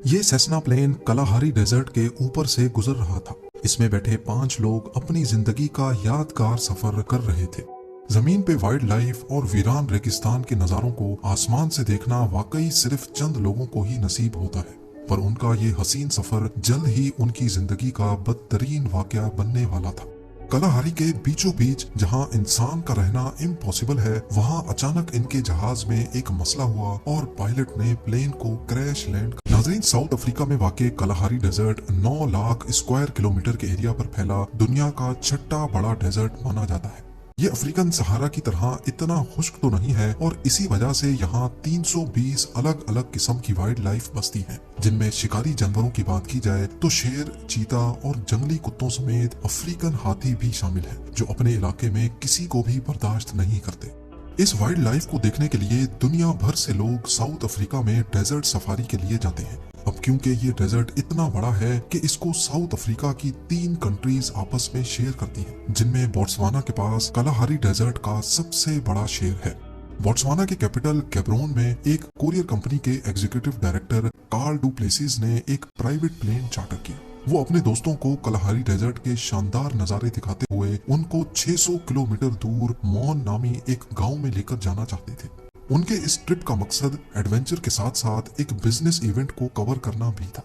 ये Cessna plane कलाहारी desert के ऊपर से गुजर रहा था। इसमें बैठे 5 लोग अपनी जिंदगी का यादगार सफर कर रहे थे। जमीन पे वाइल्ड लाइफ और वीरान रेगिस्तान के नजारों को आसमान से देखना वाकई सिर्फ चंद लोगों को ही नसीब होता है, पर उनका ये हसीन सफर जल्द ही उनकी जिंदगी का बदतरीन वाकया बनने वाला था। कलाहारी के बीचों बीच जहां इंसान का रहना इम्पॉसिबल है, वहां अचानक इनके जहाज में एक मसला हुआ और पायलट ने प्लेन को क्रैश लैंड कर। नाज़रीन, साउथ अफ्रीका में वाक़ Kalahari desert 9 lakh square kilometre के एरिया पर फैला दुनिया का छठा बड़ा डेजर्ट माना जाता है। ये अफ्रीकन सहारा की तरह इतना खुश्क तो नहीं है और इसी वजह से यहाँ 320 अलग अलग किस्म की वाइल्ड लाइफ बसती है, जिनमें शिकारी जानवरों की बात की जाए तो शेर, चीता और जंगली कुत्तों समेत अफ्रीकन हाथी भी शामिल है, जो अपने इलाके में किसी को भी बर्दाश्त नहीं करते। इस वाइल्ड लाइफ को देखने के लिए दुनिया भर से लोग साउथ अफ्रीका में डेजर्ट सफारी के लिए जाते हैं। अब क्योंकि ये डेजर्ट इतना बड़ा है कि इसको साउथ अफ्रीका की 3 कंट्रीज आपस में शेयर करती हैं, जिनमें बोट्सवाना के पास कलाहारी डेजर्ट का सबसे बड़ा शेयर है। बोट्सवाना के कैपिटल कैब्रोन में एक कोरियर कंपनी के executive director Carl du Plessis ने एक प्राइवेट प्लेन चार्टर किया। वो अपने दोस्तों को कलाहारी डेजर्ट के शानदार नजारे दिखाते हुए उनको 600 किलोमीटर दूर मॉन नामी एक गांव में लेकर जाना चाहते थे। उनके इस ट्रिप का मकसद एडवेंचर के साथ साथ एक बिजनेस इवेंट को कवर करना भी था।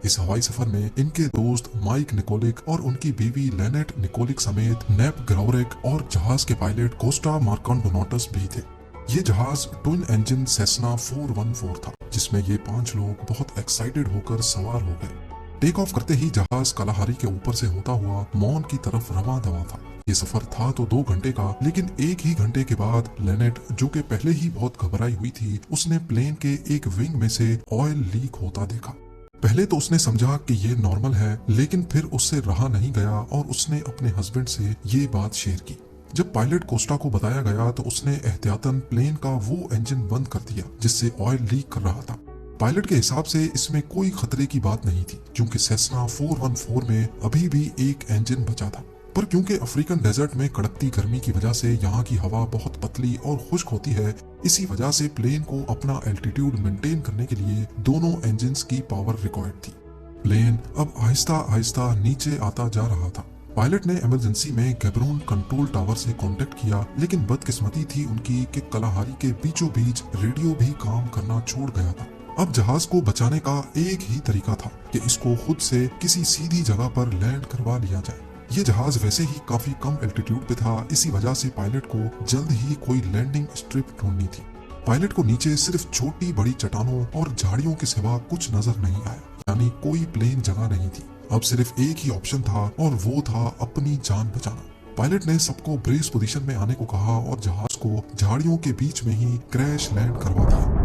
इस हवाई सफर में इनके दोस्त माइक निकोलिक और उनकी बीवी लेनेट निकोलिक समेत नेप ग्राउरेक और जहाज के पायलट कोस्टा मार्कांडोनाटस भी थे। ये जहाज ट्विन इंजन सेस्ना 414 था, जिसमें ये 5 लोग बहुत एक्साइटेड होकर सवार हो गए। टेक ऑफ करते ही जहाज कलाहारी के ऊपर से होता हुआ मॉन की तरफ रवां दवा था। ये सफर था तो 2 घंटे का, लेकिन 1 ही घंटे के बाद लेनेट, जो कि पहले ही बहुत घबराई हुई थी, उसने प्लेन के एक विंग में से ऑयल लीक होता देखा। पहले तो उसने समझा कि ये नॉर्मल है, लेकिन फिर उससे रहा नहीं गया और उसने अपने हस्बैंड से ये बात शेयर की। जब पायलट कोस्टा को बताया गया तो उसने एहतियातन प्लेन का वो इंजन बंद कर दिया जिससे ऑयल लीक कर रहा था। पायलट के हिसाब से इसमें कोई खतरे की बात नहीं थी, क्योंकि सेस्ना 414 में अभी भी एक इंजन बचा था। पर क्योंकि अफ्रीकन डेजर्ट में कड़कती गर्मी की वजह से यहाँ की हवा बहुत पतली और खुश्क होती है, इसी वजह से प्लेन को अपना एल्टीट्यूड मेंटेन करने के लिए दोनों इंजन्स की पावर रिक्वायर्ड थी। प्लेन अब आहिस्ता आहिस्ता नीचे आता जा रहा था। पायलट ने इमरजेंसी में गैब्रोन कंट्रोल टावर से कांटेक्ट किया, लेकिन बदकिस्मती थी उनकी कि कलाहारी के बीचों बीच रेडियो भी काम करना छोड़ गया था। अब जहाज को बचाने का एक ही तरीका था कि इसको खुद से किसी सीधी जगह पर लैंड करवा लिया जाए। ये जहाज वैसे ही काफी कम एल्टीट्यूड पे था, इसी वजह से पायलट को जल्द ही कोई लैंडिंग स्ट्रिप ढूंढनी थी। पायलट को नीचे सिर्फ छोटी बड़ी चट्टानों और झाड़ियों के सिवा कुछ नजर नहीं आया, यानी कोई प्लेन जगह नहीं थी। अब सिर्फ एक ही ऑप्शन था और वो था अपनी जान बचाना। पायलट ने सबको ब्रेस पोजीशन में आने को कहा और जहाज को झाड़ियों के बीच में ही क्रैश लैंड करवा दिया।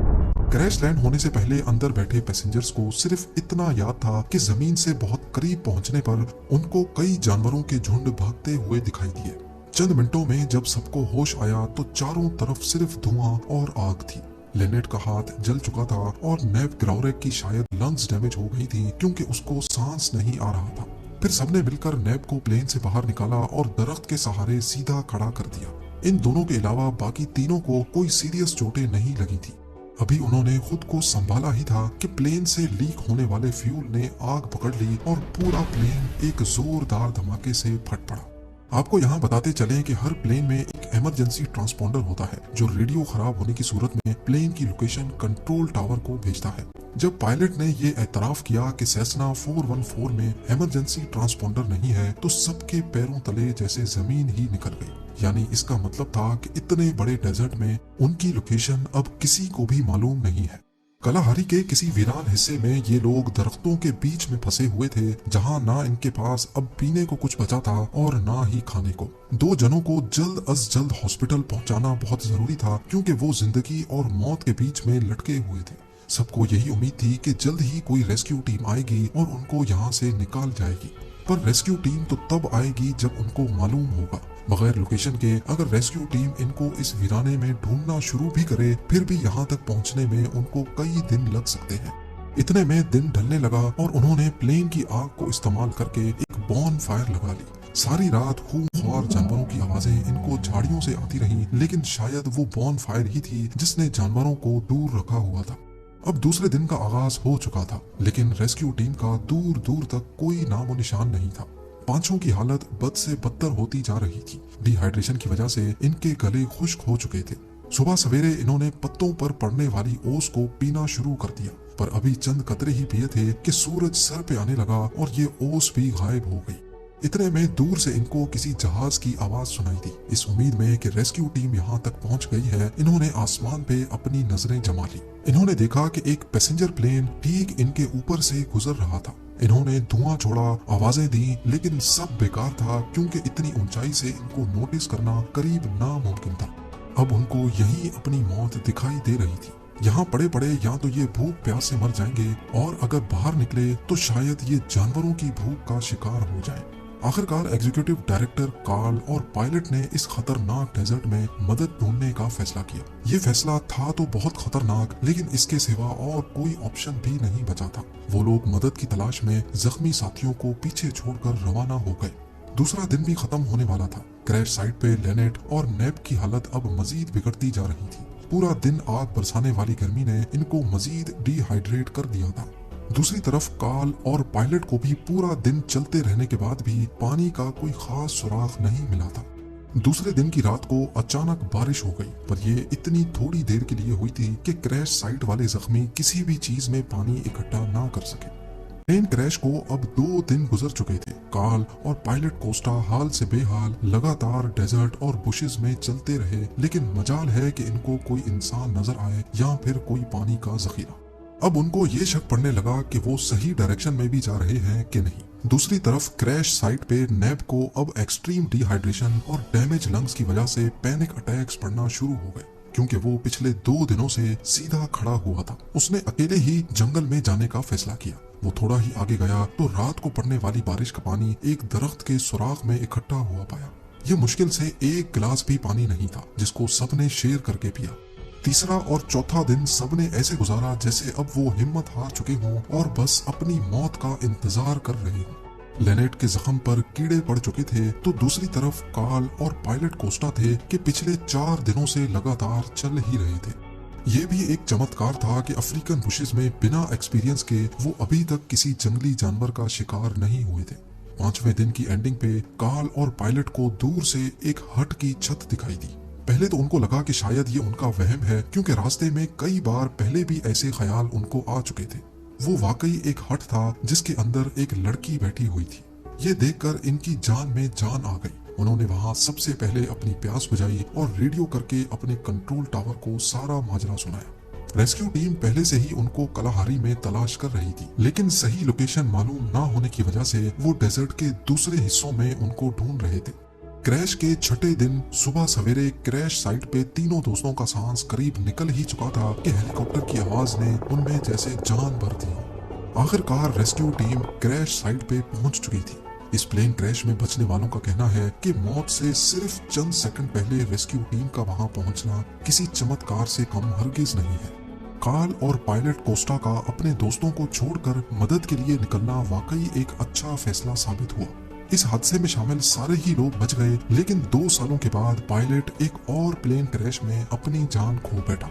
क्रैश लैंड होने से पहले अंदर बैठे पैसेंजर्स को सिर्फ इतना याद था कि जमीन से बहुत करीब पहुंचने पर उनको कई जानवरों के झुंड भागते हुए दिखाई दिए। चंद मिनटों में जब सबको होश आया तो चारों तरफ सिर्फ धुआं और आग थी। लेनेट का हाथ जल चुका था और नेप ग्राउरेक की शायद लंग्स डैमेज हो गई थी, क्योंकि उसको सांस नहीं आ रहा था। फिर सबने मिलकर नेप को प्लेन से बाहर निकाला और दरख्त के सहारे सीधा खड़ा कर दिया। इन दोनों के अलावा बाकी तीनों को कोई सीरियस चोटें नहीं लगी थी। अभी उन्होंने खुद को संभाला ही था कि प्लेन से लीक होने वाले फ्यूल ने आग पकड़ ली और पूरा प्लेन एक जोरदार धमाके से फट पड़ा। आपको यहाँ बताते चलें कि हर प्लेन में एक इमरजेंसी ट्रांसपोंडर होता है, जो रेडियो खराब होने की सूरत में प्लेन की लोकेशन कंट्रोल टावर को भेजता है। जब पायलट ने ये एतराफ किया कि सेस्ना 414 में इमरजेंसी ट्रांसपोंडर नहीं है, तो सबके पैरों तले जैसे जमीन ही निकल गई। यानी इसका मतलब था कि इतने बड़े डेजर्ट में उनकी लोकेशन अब किसी को भी मालूम नहीं है। कलाहारी के किसी वीरान हिस्से में ये लोग दरख्तों के बीच में फंसे हुए थे, जहां ना इनके पास अब पीने को कुछ बचा था और ना ही खाने को। 2 जनों को जल्द अज जल्द हॉस्पिटल पहुंचाना बहुत जरूरी था, क्योंकि वो जिंदगी और मौत के बीच में लटके हुए थे। सबको यही उम्मीद थी कि जल्द ही कोई रेस्क्यू टीम आएगी और उनको यहाँ से निकाल जाएगी। पर रेस्क्यू टीम तो तब आएगी जब उनको मालूम होगा। बगैर लोकेशन के अगर रेस्क्यू टीम इनको इस वीराने में ढूंढना शुरू भी करे, फिर भी यहाँ तक पहुँचने में उनको कई दिन लग सकते हैं। इतने में दिन ढलने लगा और उन्होंने प्लेन की आग को इस्तेमाल करके एक बॉन फायर लगा ली। सारी रात खूंखार जानवरों की आवाजें इनको झाड़ियों से आती रहीं, लेकिन शायद वो बॉन फायर ही थी जिसने जानवरों को दूर रखा हुआ था। अब दूसरे दिन का आगाज हो चुका था, लेकिन रेस्क्यू टीम का दूर दूर तक कोई नामो निशान नहीं था। पांचों की हालत बद से बदतर होती जा रही थी। डिहाइड्रेशन की वजह से इनके गले खुश्क हो चुके थे। सुबह सवेरे इन्होंने पत्तों पर पड़ने वाली ओस को पीना शुरू कर दिया, पर अभी चंद कतरे ही पिए थे कि सूरज सर पे आने लगा और ये ओस भी गायब हो गई। इतने में दूर से इनको किसी जहाज की आवाज सुनाई दी। इस उम्मीद में कि रेस्क्यू टीम यहाँ तक पहुँच गई है, इन्होंने आसमान पे अपनी नजरें जमा ली। इन्होंने देखा कि एक पैसेंजर प्लेन ठीक इनके ऊपर से गुजर रहा था। इन्होंने धुआं छोड़ा, आवाजें दी, लेकिन सब बेकार था, क्योंकि इतनी ऊंचाई से इनको नोटिस करना करीब नामुमकिन था। अब उनको यही अपनी मौत दिखाई दे रही थी। यहाँ पड़े पड़े या तो ये भूख प्यास से मर जाएंगे, और अगर बाहर निकले तो शायद ये जानवरों की भूख का शिकार हो जाएं। आखिरकार एग्जीक्यूटिव डायरेक्टर कार्ल और पायलट ने इस खतरनाक डेजर्ट में मदद ढूंढने का फैसला किया। ये फैसला था तो बहुत खतरनाक, लेकिन इसके सिवा और कोई ऑप्शन भी नहीं बचा था। वो लोग मदद की तलाश में जख्मी साथियों को पीछे छोड़कर रवाना हो गए। दूसरा दिन भी खत्म होने वाला था। क्रैश साइट पे लेनेट और नेब की हालत अब मजीद बिगड़ती जा रही थी। पूरा दिन आग बरसाने वाली गर्मी ने इनको मजीद डिहाइड्रेट कर दिया था। दूसरी तरफ कार्ल और पायलट को भी पूरा दिन चलते रहने के बाद भी पानी का कोई खास सुराग नहीं मिला था। दूसरे दिन की रात को अचानक बारिश हो गई, पर ये इतनी थोड़ी देर के लिए हुई थी कि क्रैश साइट वाले जख्मी किसी भी चीज में पानी इकट्ठा ना कर सके। प्लेन क्रैश को अब 2 दिन गुजर चुके थे। कार्ल और पायलट कोस्टा हाल से बेहाल लगातार डेजर्ट और बुशेस में चलते रहे, लेकिन मजाल है कि इनको कोई इंसान नजर आए या फिर कोई पानी का जखीरा। अब उनको ये शक पड़ने लगा कि वो सही डायरेक्शन में भी जा रहे हैं कि नहीं। दूसरी तरफ क्रैश साइट पे नेब को अब एक्सट्रीम डिहाइड्रेशन और डैमेज लंग्स की वजह से पैनिक अटैक्स पड़ना शुरू हो गए, क्योंकि वो पिछले 2 दिनों से सीधा खड़ा हुआ था। उसने अकेले ही जंगल में जाने का फैसला किया। वो थोड़ा ही आगे गया तो रात को पड़ने वाली बारिश का पानी एक दरख्त के सुराख में इकट्ठा हुआ पाया। ये मुश्किल से 1 गिलास भी पानी नहीं था, जिसको सबने शेयर करके पिया। तीसरा और चौथा दिन सबने ऐसे गुजारा जैसे अब वो हिम्मत हार चुके हों और बस अपनी मौत का इंतजार कर रहे हों। लेनेट के जख्म पर कीड़े पड़ चुके थे, तो दूसरी तरफ कार्ल और पायलट कोस्टा थे कि पिछले 4 दिनों से लगातार चल ही रहे थे। ये भी एक चमत्कार था कि अफ्रीकन बुशेस में बिना एक्सपीरियंस के वो अभी तक किसी जंगली जानवर का शिकार नहीं हुए थे। 5वें दिन की एंडिंग पे कार्ल और पायलट को दूर से एक हट की छत दिखाई दी। पहले तो उनको लगा कि शायद ये उनका वहम है, क्योंकि रास्ते में कई बार पहले भी ऐसे ख्याल उनको आ चुके थे। वो वाकई एक हट था जिसके अंदर एक लड़की बैठी हुई थी। ये देखकर इनकी जान में जान आ गई। उन्होंने वहां सबसे पहले अपनी प्यास बुझाई और रेडियो करके अपने कंट्रोल टावर को सारा माजरा सुनाया। रेस्क्यू टीम पहले से ही उनको कलाहारी में तलाश कर रही थी, लेकिन सही लोकेशन मालूम ना होने की वजह से वो डेजर्ट के दूसरे हिस्सों में उनको ढूंढ रहे थे। क्रैश के छठे दिन सुबह सवेरे क्रैश साइट पे तीनों दोस्तों का सांस करीब निकल ही चुका था कि हेलीकॉप्टर की आवाज ने उनमें जैसे जान भर दी। आखिरकार रेस्क्यू टीम क्रैश साइट पे पहुंच चुकी थी। इस प्लेन क्रैश में बचने वालों का कहना है कि मौत से सिर्फ चंद सेकंड पहले रेस्क्यू टीम का वहां पहुंचना किसी चमत्कार से कम हरगिज नहीं है। कार्ल और पायलट कोस्टा का अपने दोस्तों को छोड़कर मदद के लिए निकलना वाकई एक अच्छा फैसला साबित हुआ। इस हादसे में शामिल सारे ही लोग बच गए, लेकिन 2 सालों के बाद पायलट एक और प्लेन क्रैश में अपनी जान खो बैठा।